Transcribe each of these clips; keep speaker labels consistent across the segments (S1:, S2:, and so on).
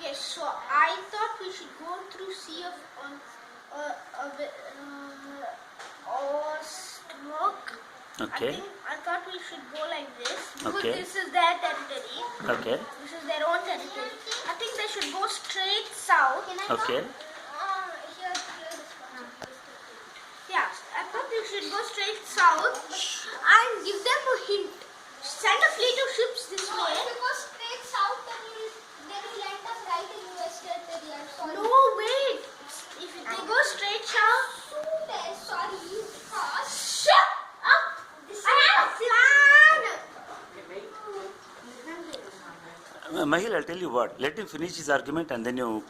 S1: Okay, so I thought we should go through Sea of Ostrock.
S2: Okay.
S1: I thought we should go like this because
S2: Okay.
S1: this is their territory.
S2: Okay.
S1: This is their own territory. I think they should go straight south.
S2: Okay.
S1: Yeah, I thought we should go straight south and give them a hint. Send a fleet of ships this way.
S3: If we go straight south, then they will land us right in US territory. I'm sorry.
S1: No, wait. If they go straight south.
S3: Sorry.
S1: Shut up! I have a plan!
S2: Mahil, I'll tell you what. Let him finish his argument and then you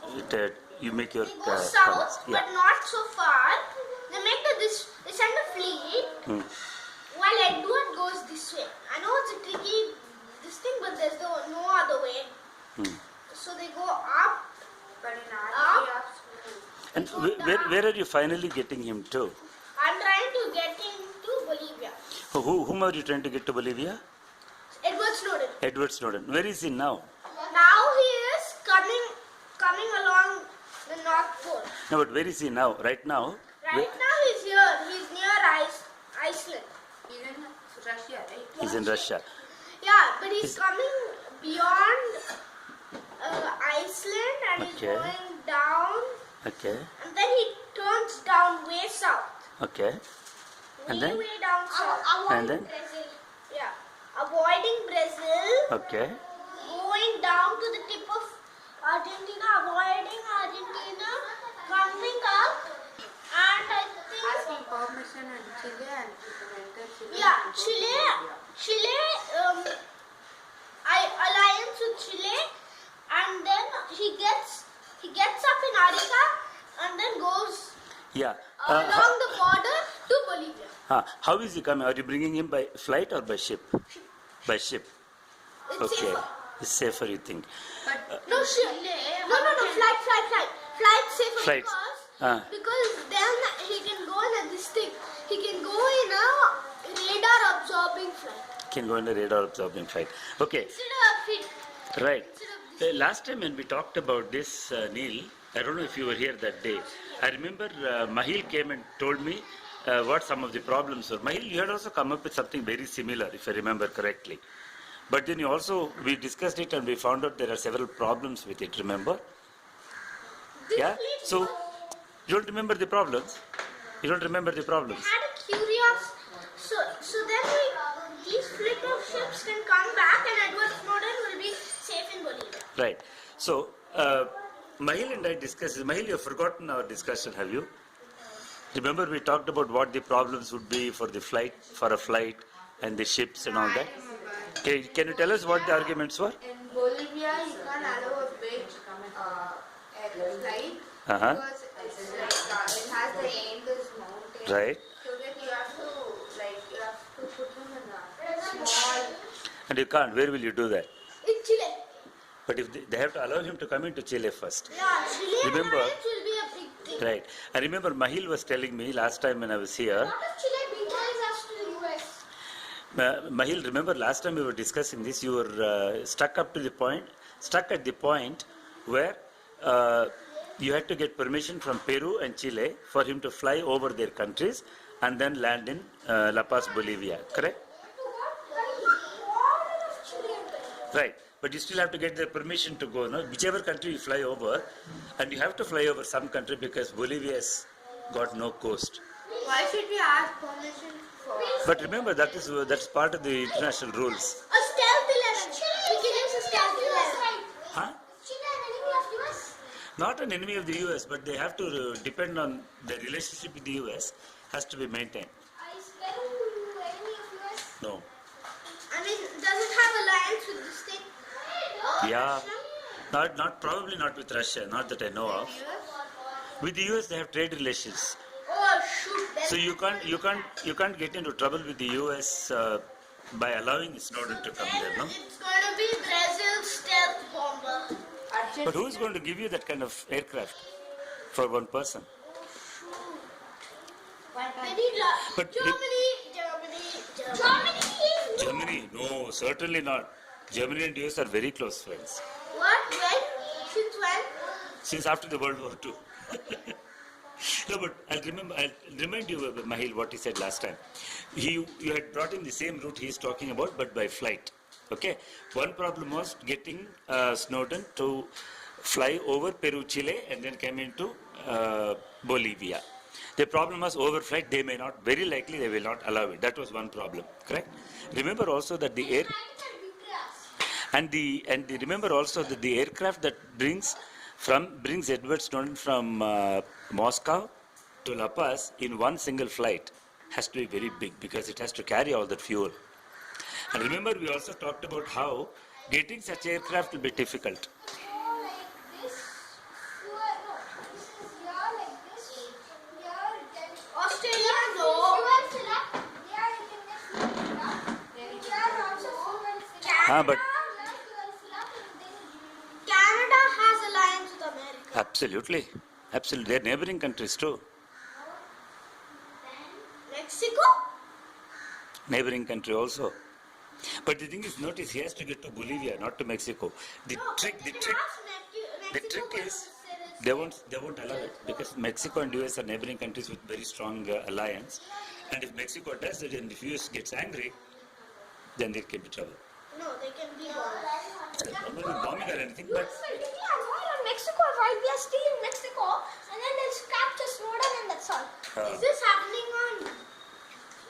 S2: make your
S1: They go
S2: comments.
S1: south,
S2: Yeah.
S1: but not so far. They they send a fleet
S2: Hmm.
S1: while Edward goes this way. I know it's a tricky thing, but there's no other way.
S2: Hmm.
S1: So they go up.
S2: And where are you finally getting him to?
S1: I'm trying to get him to Bolivia.
S2: Whom are you trying to get to Bolivia?
S1: Edward Snowden.
S2: Edward Snowden. Where is he now?
S1: Now he is coming along the North Pole.
S2: No, but where is he now? Right now?
S1: Right now he's here. He's near Iceland.
S4: He's in Russia, right?
S2: He's in Russia.
S1: Yeah, but he's coming beyond Iceland and he's
S2: Okay.
S1: going down,
S2: Okay.
S1: and then he turns down way south.
S2: Okay. And then?
S1: Way down south.
S2: And then?
S3: Brazil.
S1: Yeah, avoiding Brazil,
S2: Okay.
S1: going down to the tip of Argentina, avoiding Argentina, coming up, and I think
S4: Asking permission and Chile and enter Chile.
S1: yeah, Chile, alliance with Chile, and then he gets up in Arica, and then goes
S2: Yeah.
S1: along the border to Bolivia.
S2: How is he coming? Are you bringing him by flight or by ship? By ship.
S1: It's
S2: Okay.
S1: safer.
S2: It's safer, you think?
S4: But
S1: No ship. No, flight. Flight safer
S2: Flights.
S1: because then he can go in this thing. He can go in a radar absorbing flight
S2: Can go in the radar absorbing flight. Okay.
S1: instead of it.
S2: Right. Last time when we talked about this, Neil, I don't know if you were here that day. I remember Mahil came and told me what some of the problems were. Mahil, you had also come up with something very similar, if I remember correctly. But then we discussed it and we found out there are several problems with it, remember?
S1: This
S2: Yeah?
S1: fleet
S2: So, you don't remember the problems? You don't remember the problems?
S1: had a curious. So then these fleet of ships can come back and Edward Snowden will be safe in Bolivia.
S2: Right. So, Mahil and I discussed. Mahil, you have forgotten our discussion, have you? Remember we talked about what the problems would be for a flight, and the ships and all that? Okay, can you tell us what the arguments were?
S4: in Bolivia, you can't allow a big flight
S2: Uh-huh.
S4: because it's like it has the Andes mountain.
S2: Right.
S4: So that you have to put him in a small.
S2: And you can't. Where will you do that?
S1: In Chile.
S2: But if they have to allow him to come into Chile first.
S1: Yeah, Chile
S2: Remember-
S1: alliance will be a big thing.
S2: Right. I remember Mahil was telling me last time when I was here.
S3: What if Chile betrays us to the US?
S2: Mahil, remember last time we were discussing this, you were stuck at the point where you had to get permission from Peru and Chile for him to fly over their countries and then land in La Paz, Bolivia, correct? Right. But you still have to get their permission to go, no? Whichever country you fly over, and you have to fly over some country because Bolivia's got no coast.
S4: Why should we ask permission for?
S2: But remember, that's part of the international rules.
S1: A stealth 11. We can use a stealth 11.
S2: Huh?
S3: Chile an enemy of US?
S2: Not an enemy of the US, but they have to depend on the relationship with the US has to be maintained.
S3: Is Peru enemy of US?
S2: No.
S1: I mean, does it have alliance with this thing?
S2: Yeah. Probably not with Russia, not that I know of. With the US, they have trade relations.
S1: Oh shoot!
S2: So you can't get into trouble with the US by allowing Snowden to come there, no?
S1: It's gonna be Brazil's stealth bomber.
S2: But who is going to give you that kind of aircraft for one person? But Germany, no, certainly not. Germany and US are very close friends.
S1: What? When? Since when?
S2: since after the World War II. No, but I'll remind you, Mahil, what he said last time. You had brought in the same route he is talking about, but by flight. Okay. One problem was getting Snowden to fly over Peru, Chile, and then come into Bolivia. The problem was overflight. They may not, very likely they will not allow it. That was one problem. Correct. Remember also that the air remember also that the aircraft that brings Edward Snowden from Moscow to La Paz in one single flight has to be very big because it has to carry all that fuel. And remember, we also talked about how getting such aircraft will be difficult.
S1: Australia, no.
S2: But
S1: Canada has alliance with America.
S2: absolutely, they're neighboring countries too.
S1: Mexico?
S2: Neighboring country also. But the thing is, notice he has to get to Bolivia, not to Mexico. The trick is they won't allow it because Mexico and US are neighboring countries with very strong alliance. And if Mexico does it and if US gets angry, then there can be trouble.
S1: No, they can be bombed.
S2: Not bombing or anything, but
S3: Mexico, right? We are still in Mexico, and then they'll capture Snowden, and that's all.
S1: Is this happening on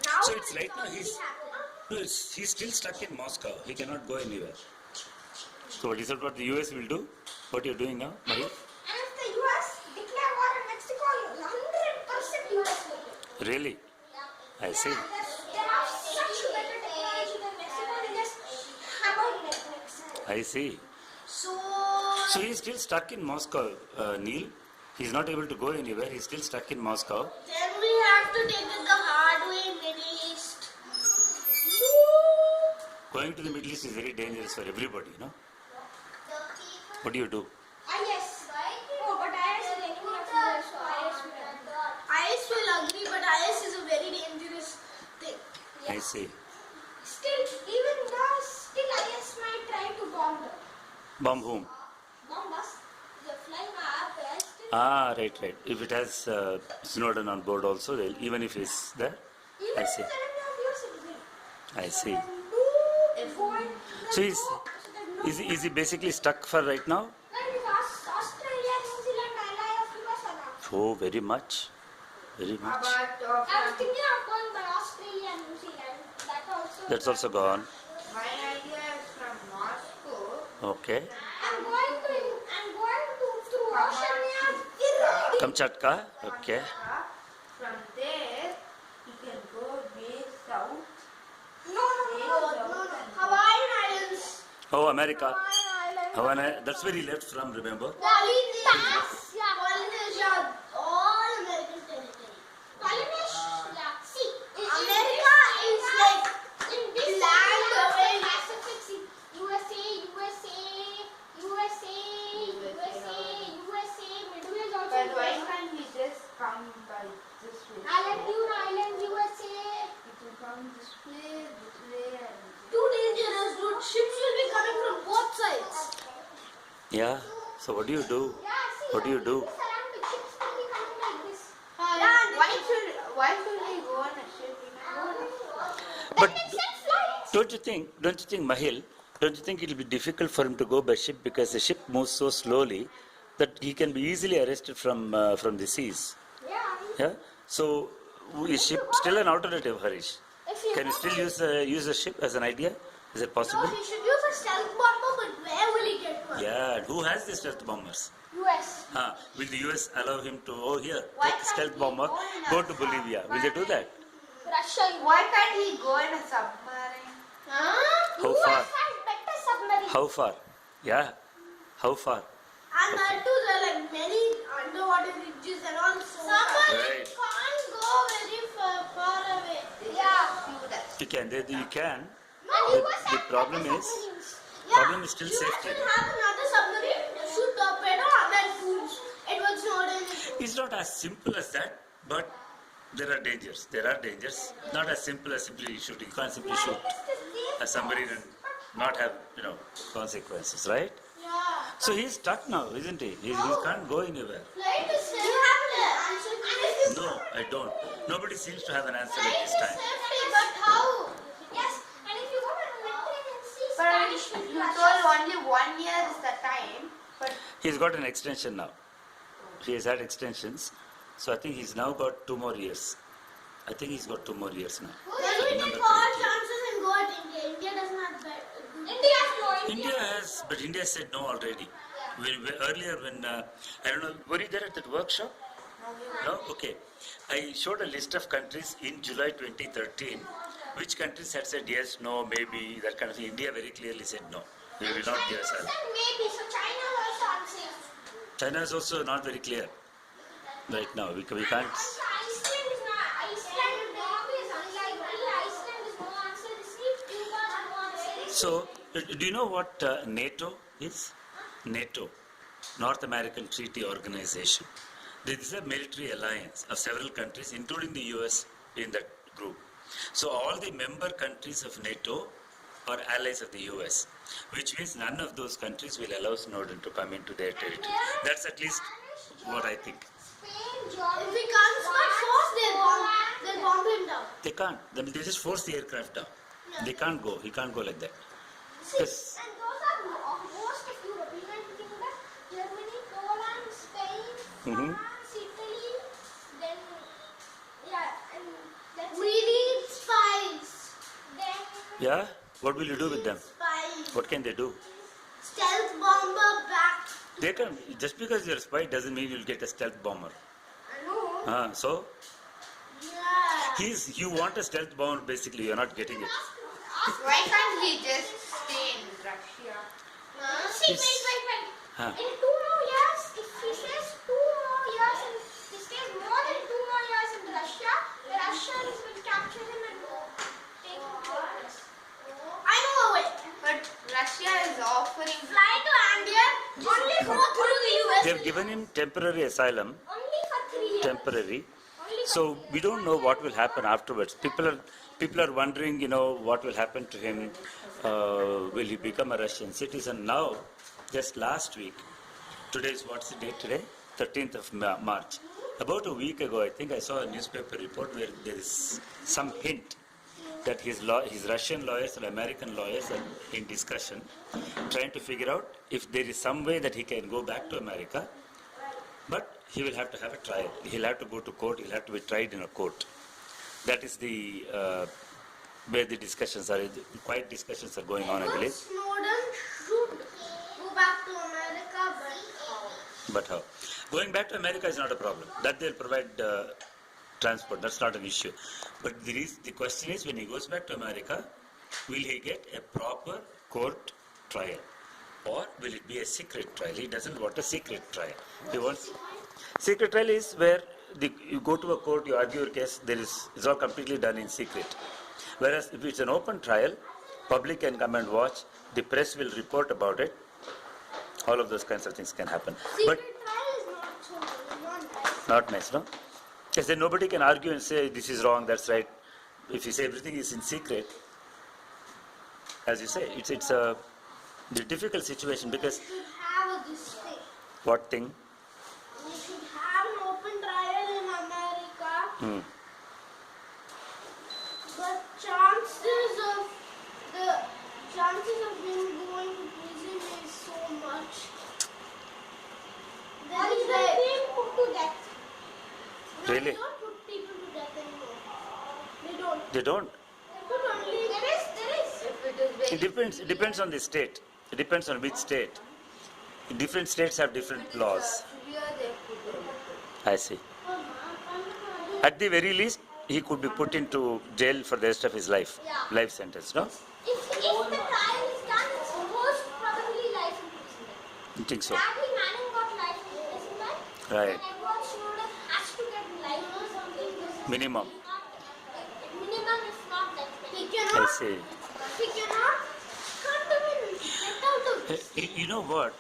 S1: now?
S2: so it's right now
S1: already happening?
S2: he's still stuck in Moscow. He cannot go anywhere. So what is that what the US will do? What you're doing now, Mahir?
S3: And if the US declare war on Mexico, 100% US will do.
S2: Really? I see.
S3: There are such better technology than Mexico. They just hammer Mexico.
S2: I see.
S1: So
S2: he's still stuck in Moscow, Neil. He's not able to go anywhere. He's still stuck in Moscow.
S1: then we have to take it the hard way, Middle East.
S2: Going to the Middle East is very dangerous for everybody, you know. What do you do?
S3: Yes. Oh, but IS is enemy of US, so IS will agree.
S1: IS will agree, but IS is a very dangerous thing.
S2: I see.
S3: Still, even though still IS might try to bomb them.
S2: Bomb whom?
S3: Bomb us. They're flying our aircraft. Still,
S2: Right. If it has Snowden on board also, even if he's there,
S3: even
S2: I
S3: if
S2: see.
S3: it's enemy of US, it will.
S2: I see.
S3: So
S2: So is he basically stuck for right now?
S3: Australia, New Zealand, ally of US or not?
S2: Oh, very much. Very much.
S4: But
S3: I was thinking of going by Australia and New Zealand.
S2: That's also gone.
S4: my idea is from Moscow.
S2: Okay.
S3: I'm going to through Oceania.
S2: Kamchatka. Okay.
S4: From there, he can go way south.
S3: No.
S1: Hawaiian Islands.
S2: Oh, America.
S3: Hawaiian Island.
S2: Havana. That's where he left from, remember?
S1: Polynesia, all American territory.
S3: Polynesia. See,
S1: America is like
S3: in this
S1: land away.
S3: Pacific Sea. USA, Middle is also
S4: But why
S3: USA.
S4: can't he just come by this way?
S3: Island, USA.
S4: It will come this way, and
S1: Too dangerous, dude. Ships will be coming from both sides.
S2: Yeah. So what do you do?
S3: Yeah, see.
S2: What do you do?
S3: This around the ships will be coming like this.
S4: why should he go on a ship? He can go on a boat.
S2: But
S3: That makes sense, flights.
S2: don't you think, Mahil, don't you think it will be difficult for him to go by ship because the ship moves so slowly that he can be easily arrested from the seas?
S3: Yeah.
S2: Yeah. So is ship still an alternative, Harish?
S3: If you
S2: Can you still use a ship as an idea? Is it
S1: No,
S2: possible?
S1: he should use a stealth bomber, but where will he get one?
S2: Yeah. And who has the stealth bombers?
S3: US.
S2: Will the US allow him to? Oh, here,
S1: Why
S2: take
S1: can't
S2: stealth
S1: he
S2: bomber,
S1: go in
S2: go
S1: a
S2: to Bolivia. Will they do that?
S3: Russia.
S4: Why can't he go in a submarine?
S1: Huh?
S2: How
S3: US
S2: far?
S3: has better submarine.
S2: How far? Yeah. How far?
S1: And that too, there are like many underwater bridges and all. Somebody
S2: Right.
S1: can't go very far away.
S2: You can. You can.
S3: And
S2: The-
S3: US
S2: the
S3: has
S2: problem
S3: better
S2: is-
S3: submarines.
S2: Problem is still
S1: US
S2: safety.
S1: will have another submarine, shoot torpedo, and then shoot Edward Snowden.
S2: It's not as simple as that, but there are dangers. Not as simple as simply shooting. You can't simply shoot a submarine and not have consequences, right?
S1: Yeah.
S2: So he's stuck now, isn't he can't go anywhere.
S1: Flight is safety. You have an answer to this.
S2: No, I don't. Nobody seems to have an answer at
S1: Flight
S2: this
S1: is
S2: time.
S1: safety, but how?
S3: Yes, and if you go to the military agency,
S4: But
S3: Spanish
S4: you told only 1 year is the time. But
S2: He's got an extension now. He has had extensions. So I think he's now got 2 more years. I think he's got 2 more years now.
S1: Then we
S2: Remember
S1: take all
S2: correctly.
S1: chances and go at India. India doesn't have that.
S3: India has no
S2: India has, but India said no already. Earlier when, I don't know, were you there at that workshop? No? Okay. I showed a list of countries in July 2013. Which countries had said yes, no, maybe, that kind of thing. India very clearly said no. We will not give asylum.
S3: Maybe, so China is also unsafe.
S2: China is also not very clear right now. We can't.
S3: Iceland is not. Iceland is unlikely. Iceland is no answer. Cuba is no answer.
S2: So, do you know what NATO is? NATO, North American Treaty Organization. This is a military alliance of several countries, including the US, in that group. So, all the member countries of NATO are allies of the US, which means none of those countries will allow Snowden to come into their territory. That's at least what I think.
S3: Spain, Germany.
S1: If we can't start force, they'll bomb him down.
S2: They can't. They just force the aircraft down. They can't go. He can't go like that. Yes.
S3: And those are most of Europe. Even Kingdom, Germany, Poland, Spain,
S2: Mhm.
S3: France, Italy, then and that's
S1: We need spies.
S3: then
S2: Yeah? What will you do with them?
S1: Spies.
S2: What can they do?
S1: Stealth bomber back.
S2: They can, just because you're a spy doesn't mean you'll get a stealth bomber.
S1: No.
S2: So,
S1: Yeah.
S2: you want a stealth bomber basically, you're not getting it.
S4: why can't he just stay in Russia?
S3: see,
S2: Yes.
S3: wait.
S2: Huh.
S3: In 2 more years, if he stays 2 more years, and he stays more than 2 more years in Russia, the Russians will capture him and take him to us.
S1: I know a way.
S4: But Russia is offering.
S1: Fly to India. Only go through the US.
S2: They've given him temporary asylum,
S3: Only for 3 years.
S2: temporary.
S3: Only for
S2: So we don't know what will happen afterwards. People are wondering, what will happen to him. Will he become a Russian citizen? Now, just last week, what's the date today? 13th of March. About a week ago, I think I saw a newspaper report where there is some hint that his Russian lawyers and American lawyers are in discussion, trying to figure out if there is some way that he can go back to America, but he will have to have a trial. He'll have to go to court. He'll have to be tried in a court. That is the where the discussions are. Quiet discussions are going on, I believe.
S1: Snowden should go back to America, but how?
S2: But how? Going back to America is not a problem. That they'll provide transport. That's not an issue. But the question is, when he goes back to America, will he get a proper court trial, or will it be a secret trial? He doesn't want a secret trial. He wants secret trial is where you go to a court, you argue your case. It's all completely done in secret. Whereas if it's an open trial, public can come and watch. The press will report about it. All of those kinds of things can happen. But
S1: Secret trial is not so nice.
S2: not nice, no? Because then nobody can argue and say this is wrong, that's right. If you say everything is in secret, as you say, it's a difficult situation because
S1: We should have this thing.
S2: what thing?
S1: We should have an open trial in America.
S2: Hmm.
S1: But chances of him going to prison is so much.
S3: Or is the being put to death?
S1: No,
S2: Really?
S1: they don't put people to death anymore. They don't.
S2: They don't.
S1: They put only.
S3: There is.
S4: If it is very
S2: It depends on the state. It depends on which state. Different states have different laws.
S4: severe, they put him.
S2: I see. At the very least, he could be put into jail for the rest of his life.
S3: Yeah.
S2: Life sentence, no?
S3: If the trial is done, it's most probably life imprisonment.
S2: You think so?
S3: Bradley Manning got life imprisonment.
S2: Right.
S3: And Edward Snowden has to get life imprisonment.
S2: Minimum.
S3: Minimum if not death
S1: He
S3: penalty.
S2: I
S1: cannot.
S2: see.
S1: He cannot. Can't even get out of this.
S2: You know what?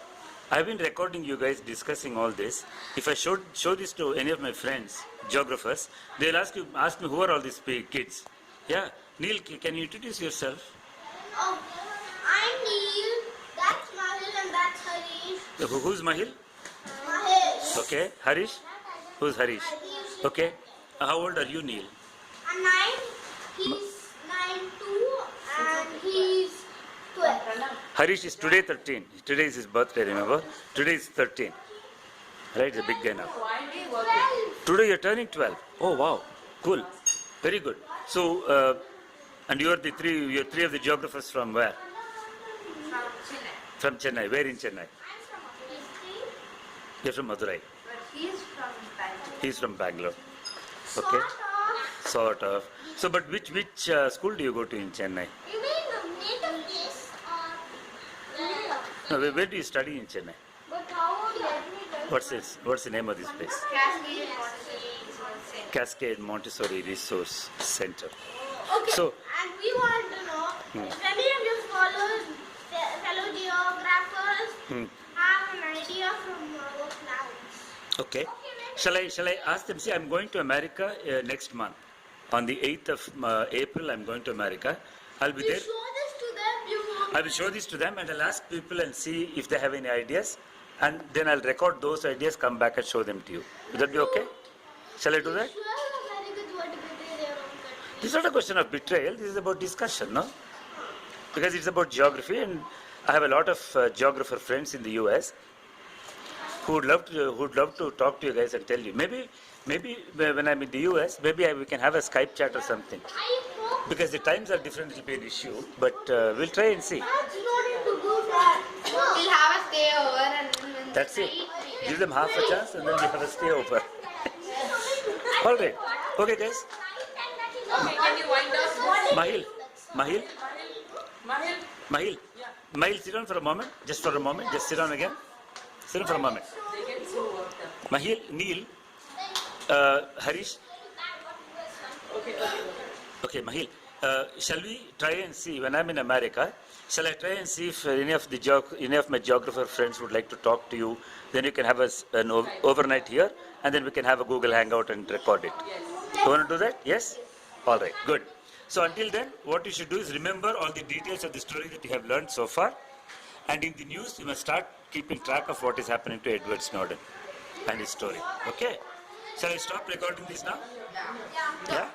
S2: I've been recording you guys discussing all this. If I show this to any of my friends, geographers, they'll ask me who are all these kids? Yeah, Neil, can you introduce yourself?
S1: Oh, I'm Neil. That's Mahil and that's Harish.
S2: Who's Mahil?
S1: Mahesh.
S2: Okay. Harish? Who's Harish? Okay. How old are you, Neil?
S1: And 9, he's 9 too, and he's 12.
S2: Harish is today 13. Today is his birthday, remember? Today is 13. Right, he's a big guy now. Today you're turning 12. Oh, wow. Cool. Very good. So, and you're three of the geographers from where?
S4: From Chennai.
S2: From Chennai. Where in Chennai? You're from Madurai.
S4: But he's from Bangalore.
S2: He's from Bangalore. Okay. Sort of. So, but which school do you go to in Chennai?
S1: You mean the native place or
S2: No, where do you study in Chennai?
S1: But how would let me tell
S2: What's this? What's the name of this place?
S4: Cascade Montessori Resource Center.
S2: Cascade Montessori Resource Center.
S1: Okay.
S2: So-
S1: and we want to know if any of your followers, fellow geographers, have an idea from our plans.
S2: Okay. Shall I ask them? See, I'm going to America next month. On the 8th of April, I'm going to America. I'll be
S1: You
S2: there.
S1: show this to them, you want
S2: I will show this to them and I'll ask people and see if they have any ideas. And then I'll record those ideas, come back and show them to you. Would that be okay? Shall I do that?
S1: sure Americans want to betray their own country.
S2: This is not a question of betrayal. This is about discussion, no? Because it's about geography, and I have a lot of geographer friends in the US who would love to talk to you guys and tell you. Maybe when I'm in the US, maybe we can have a Skype chat or something.
S1: I hope
S2: Because the times are different, it will be an issue. But we'll try and see.
S1: that's not to go there.
S4: We'll have a stay over and then when
S2: That's
S4: the
S2: it.
S4: night we
S2: Give
S4: can
S2: them half a chance, and then we have a stay over. All right. Okay, guys.
S5: Okay, can you wind us?
S2: Mahil.
S5: Mahil?
S2: Mahil, sit down for a moment. Just for a moment. Just sit down again. Sit down for a moment.
S5: They get so worked up.
S2: Mahil, Neil, Harish.
S5: Okay.
S2: Okay, Mahil. Shall we try and see when I'm in America? Shall I try and see if any of my geographer friends would like to talk to you? Then you can have an overnight here, and then we can have a Google Hangout and record it. You want to do that? Yes? All right, good. So until then, what you should do is remember all the details of the story that you have learned so far. And in the news, you must start keeping track of what is happening to Edward Snowden and his story. Okay? Shall I stop recording this now? Yeah?